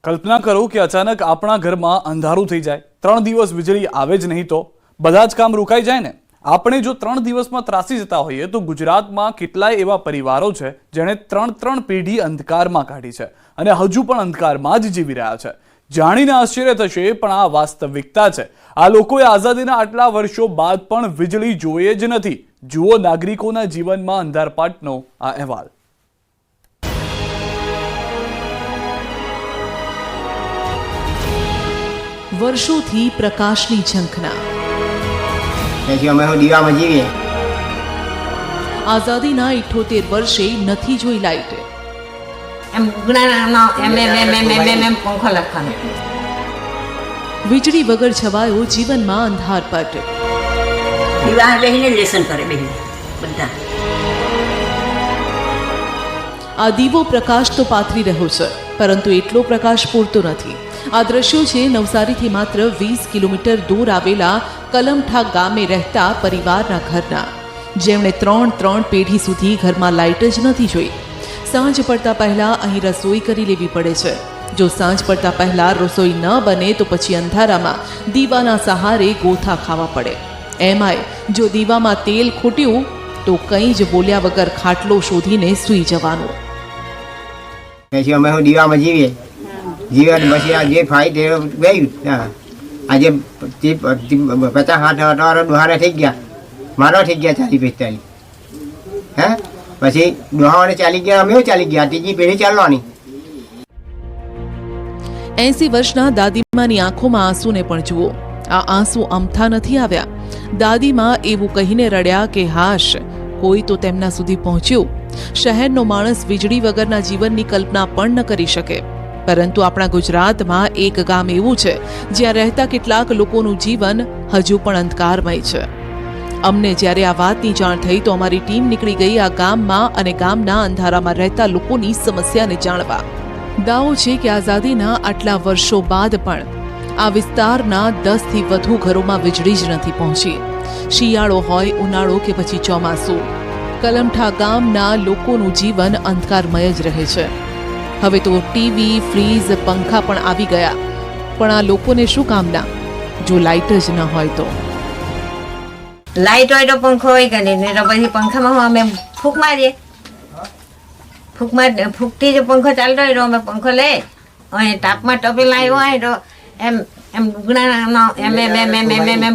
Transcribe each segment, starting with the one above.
કલ્પના કરો કે અચાનક આપણા ઘરમાં અંધારું થઈ જાય, 3 દિવસ વીજળી આવે જ નહીં તો બધા જ કામ રોકાઈ જાય ને. આપણે જો 3 દિવસમાં ત્રાસી જતા હોઈએ તો ગુજરાતમાં કેટલાય એવા પરિવારો છે જેણે 3 પેઢી અંધકારમાં કાઢી છે અને હજુ પણ અંધકારમાં જ જીવી રહ્યા છે. જાણીને આશ્ચર્ય થશે પણ આ વાસ્તવિકતા છે. આ લોકોએ આઝાદીના આટલા વર્ષો બાદ પણ વીજળી જોઈએ જ નથી. જુઓ નાગરિકોના જીવનમાં અંધારપાટનો આ અહેવાલ. વર્ષોથી પ્રકાશની ઝંખના, અમે દીવામાં જીવીએ. આઝાદીના 78 વર્ષે નથી જોઈ લાઈટ. એમ ઉગણાનો એમ પંખો લખવાનો. વીજળી વગર છવાયો જીવનમાં અંધારપટ. દીવા બેહીને લેસન કરે બેહીને બધા. આ દીવો પ્રકાશ તો પાથરી રહ્યો છે, પરંતુ એટલો પ્રકાશ પૂરતો નથી. આ દ્રશ્યો છે નવસારીથી માત્ર 20 કિલોમીટર દૂર આવેલા કલમઠા ગામે રહેતા પરિવારના ઘરના, જેમણે 3 પેઢી સુધી ઘરમાં લાઇટ જ નથી જોઈ. સાંજ પડતા પહેલા અહીં રસોઈ કરી લેવી પડે છે. જો સાંજ પડતા પહેલા રસોઈ ન બને તો પછી અંધારામાં દીવાના સહારે ગોથા ખાવા પડે. એમાંય જો દીવામાં તેલ ખૂટ્યું તો કંઈ જ બોલ્યા વગર ખાટલો શોધીને સૂઈ જવાનું. પછી અમે દીવામાં જીવીએ. જીવન પછી આ જે ફાઈ તે ગયું. આજે 50-60 દોહારા થઈ ગયા, મારો થઈ ગયા 40-45. હે પછી દોહાવાને ચાલી ગયા, અમે ચાલી ગયા, ત્રીજી પેઢી ચાલવાની. 80 વર્ષના દાદીમાની આંખોમાં આંસુને પણ જુઓ. આ આંસુ અમથા નથી આવ્યા. દાદીમાં એવું કહીને રડ્યા કે હાશ કોઈ તો તેમના સુધી પહોંચ્યું. શહેરનો માણસ વીજળી વગરના જીવનની કલ્પના પણ ન કરી શકે, પરંતુ આપણા ગુજરાતમાં એક ગામ એવું છે જ્યાં રહેતા કેટલાક લોકોનું જીવન હજુ પણ અંધકારમય છે. અમને જ્યારે આ વાતની જાણ થઈ તો અમારી ટીમ નીકળી ગઈ આ ગામમાં અને ગામના અંધારામાં રહેતા લોકોની સમસ્યાને જાણવા. દાવો છે કે આઝાદીના આટલા વર્ષો બાદ પણ આ વિસ્તારના 10 થી વધુ ઘરોમાં વીજળી જ નથી પહોંચી. શિયાળો હોય, ઉનાળો કે પછી ચોમાસું, કલમઠા ગામના લોકોનું જીવન અંધકારમય જ રહે છે. હવે તો ટીવી, ફ્રીજ, પંખા પણ આવી ગયા, પણ આ લોકોને શું કામના જો લાઇટ જ ન હોય તો? લાઈટ હોય તો પંખો હોય કે નહીં, તો પછી પંખામાં અમે ફૂંક મારીએ. ફૂંકથી જો પંખો ચાલતો હોય તો અમે પંખો લઈએ. અને તાપમાં ટપેલા આવ્યો હોય તો એમ ઉગણાનો એમ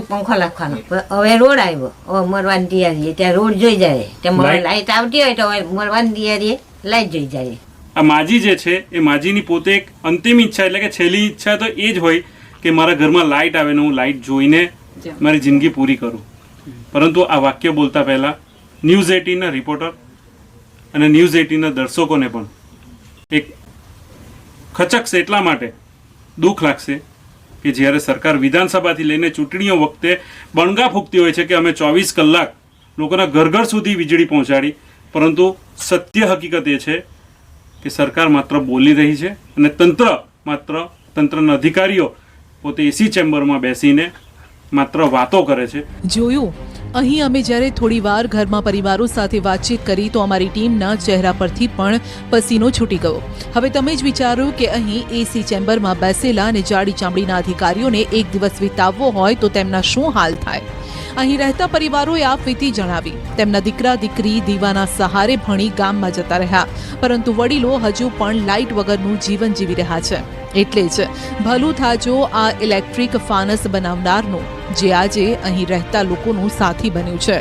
પંખો લખવાનો. હવે રોડ આવ્યો, હવે મરવાની તૈયારી, ત્યાં રોડ જોઈ જાય. ત્યાં લાઈટ આવતી હોય તો હવે મરવાની તૈયારી, લાઈટ જોઈ જાય. આ માજી જે છે એ માજીની પોતે એક અંતિમ ઈચ્છા, એટલે કે છેલ્લી ઈચ્છા તો એ જ હોય કે મારા ઘરમાં લાઇટ આવે ને હું લાઇટ જોઈને મારી જિંદગી પૂરી કરું. પરંતુ આ વાક્ય બોલતા પહેલાં ન્યૂઝ 18ના રિપોર્ટર અને ન્યૂઝ 18ના દર્શકોને પણ એક ખચકશે, એટલા માટે દુઃખ લાગશે કે જ્યારે સરકાર વિધાનસભાથી લઈને ચૂંટણીઓ વખતે બણગા ફૂંકતી હોય છે કે અમે 24 કલાક લોકોના ઘર સુધી વીજળી પહોંચાડી, પરંતુ સત્ય હકીકત એ છે કે સરકાર માત્ર બોલી રહી છે અને તંત્રના અધિકારીઓ પોતે એસી ચેમ્બરમાં બેસીને માત્ર વાતો કરે છે. જોયું, અહીં અમે જ્યારે થોડી વાર ઘરમાં પરિવારો સાથે વાતચીત કરી તો અમારી ટીમના ચહેરા પરથી પણ પસીનો છૂટી ગયો. હવે તમે જ વિચારો કે અહીં એસી ચેમ્બરમાં બેસેલા અને જાડી ચામડીના અધિકારીઓને એક દિવસ વિતાવવો હોય તો તેમના શું હાલ થાય? અહીં રહેતા પરિવારોએ આપવીતી જણાવી. તેમના દીકરા દીકરી દીવાના સહારે ભણી ગામમાં જતા રહ્યા, પરંતુ વડીલો હજુ પણ લાઇટ વગરનું જીવન જીવી રહ્યા છે. એટલે જ ભલું થાજો આ ઇલેક્ટ્રિક ફાનસ બનાવનારનું, જે આજે અહીં રહેતા લોકોનું સાથી બન્યું છે.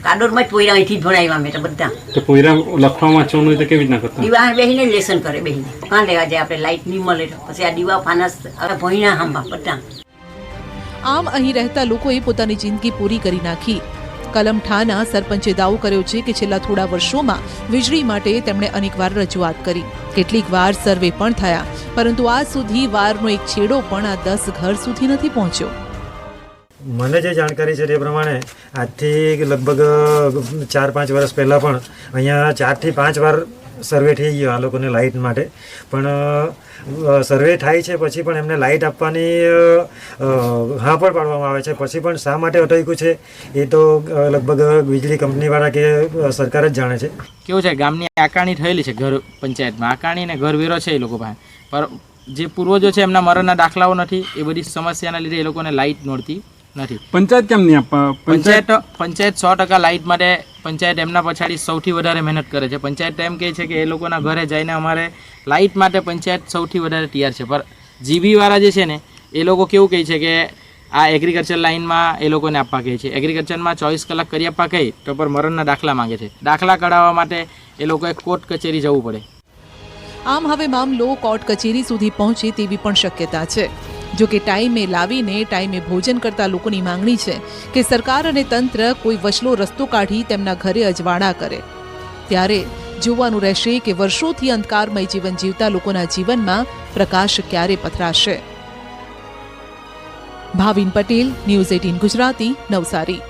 કાડોરમાં પોયરા અહીંથી જ ભણાવ્યા અમે તો બધા. તો પોયરા લખવા વાંચવાનું હોય તો કેવી રીતના કરતા? દીવા બેહીને લેસન કરે બેહીને. કાં લેવા જાય આપણે, લાઇટ નહીં મળે તો પછી આ દીવા ફાનસ ભણીના હાંભા બધા. આમ અહીં રહેતા લોકોએ પોતાની જિંદગી પૂરી કરી નાખી. કલમઠાના સરપંચે દાવો કર્યો છે કે છેલ્લા થોડા વર્ષોમાં વીજળી માટે તેમણે અનેકવાર રજૂઆત કરી, કેટલીક વાર સર્વે પણ થયા, પરંતુ આજ સુધી વારનો એક છેડો પણ આ 10 ઘર સુધી નથી પહોંચ્યો. મને જે જાણકારી છે તે પ્રમાણે આજથી લગભગ 4-5 વર્ષ પહેલાં પણ અહીંયા 4 થી 5 વાર સર્વે થઈ ગયો આ લોકોને લાઇટ માટે, પણ સર્વે થાય છે પછી પણ એમને લાઇટ આપવાની હા પણ પાડવામાં આવે છે, પછી પણ શા માટે અટક્યું છે એ તો લગભગ વીજળી કંપનીવાળા કે સરકાર જ જાણે છે. કેવું છે, ગામની આકારણી થયેલી છે ઘર પંચાયતમાં, આકારણી ને ઘર વેરો છે એ લોકો પાસે, પર જે પૂર્વજો છે એમના મરણના દાખલાઓ નથી. એ બધી સમસ્યાના લીધે એ લોકોને લાઇટ મળતી નથી. પંચાયત કેમ નહીં આપવા? પંચાયત 100% લાઇટ માટે પંચાયત એમના પછાડી સૌથી વધારે મહેનત કરે છે. પંચાયત એમ કહે છે કે એ લોકોના ઘરે જઈને અમારે લાઇટ માટે પંચાયત સૌથી વધારે તૈયાર છે, પર જીબીવાળા જે છે ને એ લોકો કેવું કહે છે કે આ એગ્રીકલ્ચર લાઇનમાં એ લોકોને આપવા કહે છે. એગ્રીકલ્ચરમાં 24 કલાક કરી આપવા કહે તો પર મરણના દાખલા માંગે છે. દાખલા કઢાવવા માટે એ લોકોએ કોર્ટ કચેરી જવું પડે. આમ હવે મામલો કોર્ટ કચેરી સુધી પહોંચે તેવી પણ શક્યતા છે. જો કે ટાઈમે લાવીને ટાઈમે ભોજન કરતા લોકોની માંગણી છે કે સરકાર અને તંત્ર કોઈ વચલો રસ્તો કાઢી તેમના ઘરે અજવાળા કરે. ત્યારે જોવાનું રહેશે કે વર્ષોથી અંધકારમય જીવન જીવતા લોકોના જીવનમાં પ્રકાશ ક્યારે પથરાશે. ભાવિન પટેલ, ન્યૂઝ 18 ગુજરાતી, નવસારી.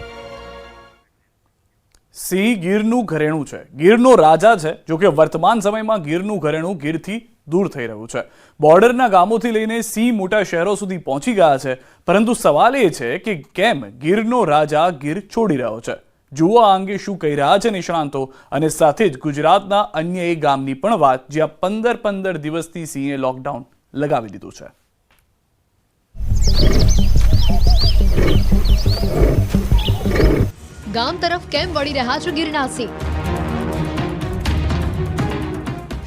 સિંહ ગીરનું ઘરેણું છે, ગીરનો રાજા છે. જો કે વર્તમાન સમયમાં ગીરનું ઘરેણું ગીરથી દૂર થઈ રહ્યું છે. બોર્ડરના ગામોથી લઈને સિંહ મોટા શહેરો સુધી પહોંચી ગયા છે, પરંતુ સવાલ એ છે કે કેમ ગીરનો રાજા ગીર છોડી રહ્યો છે. જુઓ આ અંગે શું કહી રહ્યા છે નિષ્ણાંતો, અને સાથે જ ગુજરાતના અન્ય એક ગામની પણ વાત જ્યાં 15 દિવસથી સિંહે લોકડાઉન લગાવી દીધું છે. ગામ તરફ કેમ વળી રહ્યા છે ગીરના સિંહ?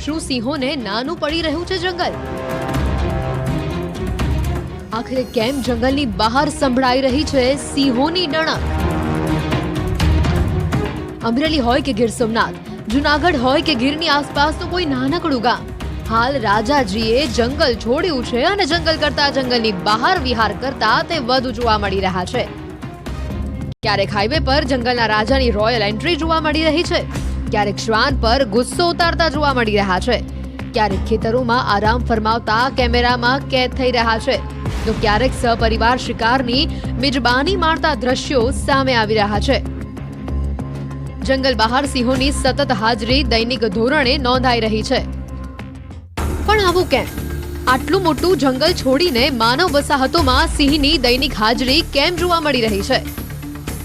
શું સિંહોને નાનું પડી રહ્યું છે જંગલ? આખરે કેમ જંગલની બહાર સંભળાઈ રહી છે સિંહોની ડણક? અમરેલી હોય કે ગીર સોમનાથ, જુનાગઢ હોય કે ગીરની આસપાસનું કોઈ નાનકડું ગામ, હાલ રાજાજીએ જંગલ છોડ્યું છે અને જંગલ કરતા જંગલની બહાર વિહાર કરતા તે વધુ જોવા મળી રહ્યા છે. ક્યારેક હાઈવે પર જંગલના રાજાની રોયલ એન્ટ્રી જોવા મળી રહી છે, ક્યારેક શ્વાન પર ગુસ્સો ઉતારતા જોવા મળી રહ્યા છે, ક્યારેક ખેતરોમાં આરામ ફરમાવતા કેમેરામાં કેદ થઈ રહ્યા છે, તો ક્યારેક સપરિવાર શિકારની મિજબાની માણતા દ્રશ્યો સામે આવી રહ્યા છે. જંગલ બહાર સિંહોની સતત હાજરી દૈનિક ધોરણે નોંધાઈ રહી છે. પણ આવું કેમ? આટલું મોટું જંગલ છોડીને માનવ વસાહતોમાં સિંહની દૈનિક હાજરી કેમ જોવા મળી રહી છે?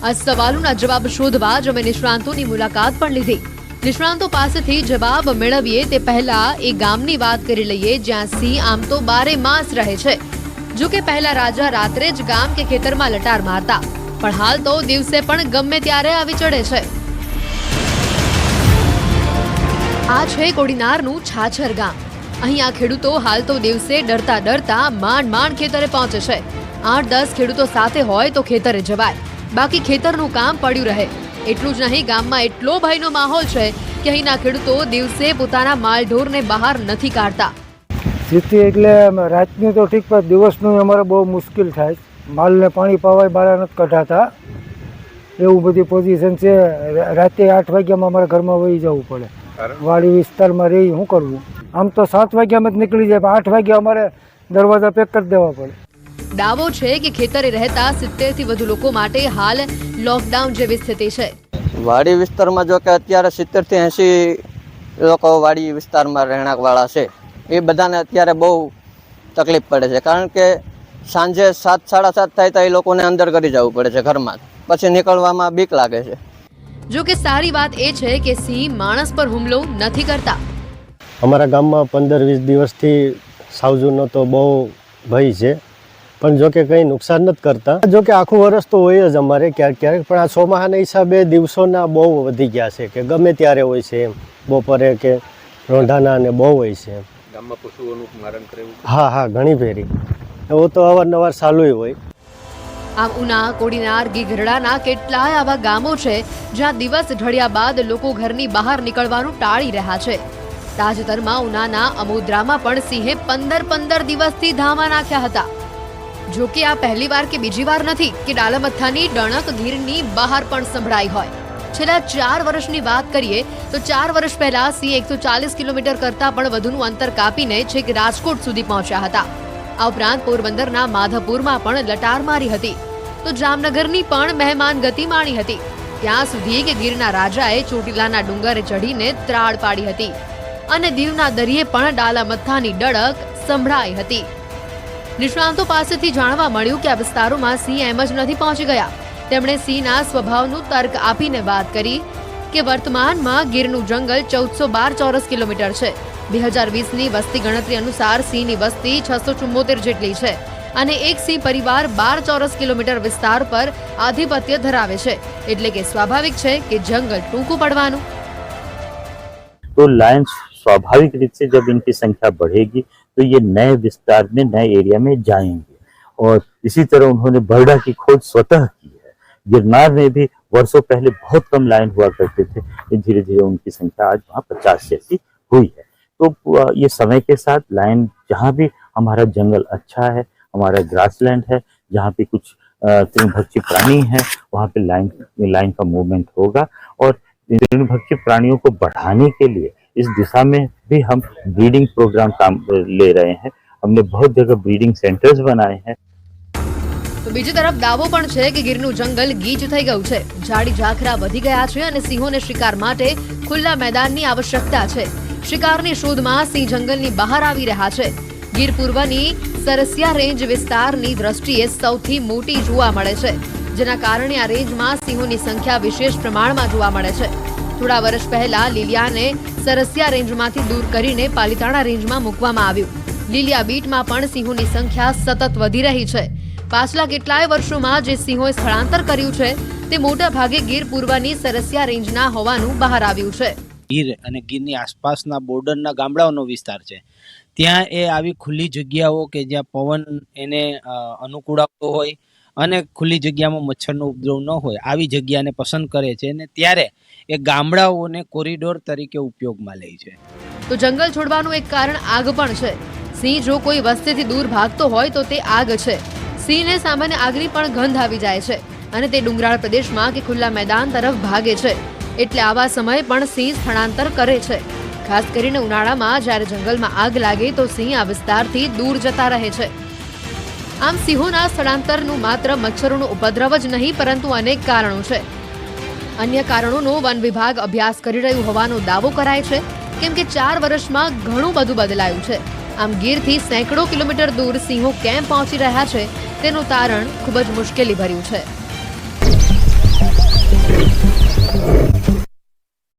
આ સવાલોના જવાબ શોધવા જ અમે નિષ્ણાંતોની મુલાકાત પણ લીધી. નિષ્ણાંતો પાસેથી જવાબ મેળવીએ તે પહેલા એ ગામની વાત કરી લઈએ જ્યાં સિંહ આમ તો 12 માસ રહે છે. જો કે પહેલા રાજા રાત્રે જ ગામ કે ખેતરમાં લટાર મારતા, પણ હાલ તો દિવસે પણ ગમે ત્યારે આવી ચડે છે. આ છે કોડીનારનું છાછર ગામ. અહીં આ ખેડૂતો હાલ તો દિવસે ડરતા ડરતા માંડ ખેતરે પહોંચે છે. 8-10 ખેડૂતો સાથે હોય તો ખેતરે જવાય, બાકી ખેતરનું કામ પડ્યું રહે. એટલું જ નહીં, ગામમાં એટલો ભયનો માહોલ છે કે અહીંના ખેડૂતો દિવસે પોતાના માલઢોરને બહાર નથી કાઢતા. સ્થિતિ એટલે રાતની તો ઠીક, પણ દિવસનું અમારે બહુ મુશ્કેલ થાય. માલને પાણી પાવાય બહાર નથી કઢાતા, એવું બધી પોઝિશન છે. રાતે 8 વાગ્યામાં અમારે ઘરમાં વહી જવું પડે. વાડી વિસ્તારમાં રહી શું કરવું? આમ તો 7 વાગ્યામાં જ નીકળી જાય, પણ 8 વાગ્યા અમારે દરવાજા પેક કરી દેવા પડે. દાવો છે કે ખેતરે રહેતા 70 થી વધુ લોકો માટે હાલ લોકડાઉન જેવી સ્થિતિ છે. વાડી વિસ્તારમાં જો કે અત્યારે 70 થી 80 લોકો વાડી વિસ્તારમાં રહેણાંકવાળા છે. એ બધાને અત્યારે બહુ તકલીફ પડે છે, કારણ કે સાંજે 7-7:30 થાય તો એ લોકોને અંદર કરી જવું પડે છે ઘરમાં, પછી નીકળવામાં બીક લાગે છે. જો કે સારી વાત એ છે કે સિંહ માણસ પર હુમલો નથી કરતા. અમારા ગામમાં 15-20 દિવસથી સાવજુનો તો બહુ ભય છે, પણ જો કે કંઈ નુકસાન નથી કરતા. જો કે આખું વર્ષ તો હોય જ અમારે ક્યારેક ક્યારેક, પણ આ ચોમાસાના હિસાબે દિવસોના બહુ વધી ગયા છે કે ગમે ત્યારે હોય છે એમ, બપોરે કે રોંઢાના અને બહુ હોય છે એમ. ગામમાં પશુઓનું મારણ કરે? હા, ઘણી ફેરી એવું તો અવારનવાર ચાલુ હોય. આમ ઉના, કોડીનાર, ગીઘરડાના કેટલાય આવા ગામો છે જ્યાં દિવસ ઢળ્યા બાદ લોકો ઘરની બહાર નીકળવાનું ટાળી રહ્યા છે. તાજેતરમાં ઉનાના અમોદરામાં પણ સિંહે 15 દિવસથી ધામા નાખ્યા હતા. જો કે આ પહેલી વાર કે બીજી વાર નથી કે ડાલામથ્થાની ડણક ગીરની બહાર પણ સંભળાઈ હોય. છેલ્લા 4 વર્ષની વાત કરીએ તો 4 વર્ષ પહેલા સિંહ 140 કિલોમીટર કરતાં પણ વધુનું અંતર કાપીને છેક રાજકોટ સુધી પહોંચ્યા હતા. આ ઉપરાંત પોરબંદરના માધવપુરમાં પણ લટાર મારી હતી, તો જામનગરની પણ મહેમાન ગતિ માણી હતી. ત્યાં સુધી કે ગીરના રાજાએ ચોટીલાના ડુંગરે ચઢીને ત્રાળ પાડી હતી. અને દીવના દરિયે પણ ડાલા મથ્થાની ડળક સંભળાઈ હતી. નિષ્ણાંતો પાસેથી જાણવા મળ્યું કે આ વિસ્તારોમાં સિંહ એમ જ નથી પહોંચી ગયા. તેમણે સિંહના સ્વભાવનું તર્ક આપીને વાત કરી કે વર્તમાનમાં ગીરનું જંગલ 1412 ચોરસ કિલોમીટર છે. 2020ની વસ્તી ગણતરી અનુસાર સિંહની વસ્તી 674 જેટલી છે અને એક સિંહ પરિવાર 12 ચોરસ કિલોમીટર વિસ્તાર પર આધિપત્ય ધરાવે છે. એટલે કે સ્વાભાવિક છે કે જંગલ ટૂંકું પડવાનું. तो लायन स्वाभाविक रूप से जब इनकी संख्या बढ़ेगी तो ये नए विस्तार में नए एरिया में जाएंगे और इसी तरह उन्होंने बर्डा की खोज स्वतः की है. गिरनार में भी वर्षों पहले बहुत कम लायन हुआ करते थे, धीरे धीरे उनकी संख्या आज वहाँ 50 जैसी हुई है. तो ये समय के साथ लायन जहाँ भी हमारा जंगल अच्छा है, हमारा ग्रासलैंड है, जहाँ पे कुछ तृणभक्षी प्राणी है, वहाँ पे लायन का मूवमेंट होगा और तृणभक्षी प्राणियों को बढ़ाने के लिए इस दिशा में भी हम ब्रीडिंग प्रोग्राम काम ले रहे हैं. हमने बहुत जगह ब्रीडिंग सेंटर्स बनाए हैं. તો બીજી તરફ દાવો પણ છે કે ગીરનું જંગલ ગીચ થઈ ગયું છે. ઝાડી ઝાખરા વધી ગયા છે અને સિંહોને શિકાર માટે ખુલ્લા મેદાનની આવશ્યકતા છે. શિકારની શોધમાં સિંહ જંગલની બહાર આવી રહ્યા છે. ગીર પૂર્વની સરસિયા રેન્જ વિસ્તારની દ્રષ્ટિએ સૌથી મોટી જોવા મળે છે, જેના કારણે આ રેન્જમાં સિંહોની સંખ્યા વિશેષ પ્રમાણમાં જોવા મળે છે. થોડા વર્ષ પહેલા લીલિયાને સરસિયા રેન્જમાંથી દૂર કરીને પાલિતાણા રેન્જમાં મૂકવામાં આવ્યું. લીલિયા બીટમાં પણ સિંહોની સંખ્યા સતત વધી રહી છે. પાછલા કેટલાય વર્ષોમાં જે સિંહોએ સ્થળાંતર કર્યું છે તે મોટા ભાગે ગીર પૂર્વની સરસિયા રેન્જના હોવાનું બહાર આવ્યું છે. ગીર અને ગીરની આસપાસના બોર્ડરના ગામડાઓનો વિસ્તાર છે. ત્યાં એ આવી ખુલ્લી જગ્યાઓ કે જ્યાં પવન એને અનુકૂળ આવતો હોય અને ખુલ્લી જગ્યામાં મચ્છરનો ઉપદ્રવ ન હોય આવી જગ્યાને પસંદ કરે છે અને ત્યારે એ ગામડાઓને કોરિડોર તરીકે ઉપયોગમાં લે છે. તો જંગલ છોડવાનું એક કારણ આગ પણ છે. સિંહ જો કોઈ વસ્તીથી દૂર ભાગતો હોય તો તે આગ છે. સિંહને સામાન્ય આગની પણ ગંધ આવી જાય છે અને તે ડુંગરાળ પ્રદેશમાં કે ખુલ્લા મેદાન તરફ ભાગે છે. એટલે આવા સમયે પણ સિંહ સ્થળાંતર કરે છે. ખાસ કરીને ઉનાળામાં જ્યારે જંગલમાં આગ લાગે તો સિંહ આ વિસ્તારથી દૂર જતા રહે છે. આમ સિંહોના સ્થળાંતરનું માત્ર મચ્છરોનો ઉપદ્રવ જ નહીં પરંતુ અનેક કારણો છે. અન્ય કારણોનો વન વિભાગ અભ્યાસ કરી રહ્યું હોવાનો દાવો કરાય છે, કેમ કે 4 વર્ષમાં ઘણું બધું બદલાયું છે. આમ ગીરથી સેંકડો કિલોમીટર દૂર સિંહો કેમ પહોંચી રહ્યા છે તેનું તારણ ખૂબ જ મુશ્કેલી ભર્યું છે.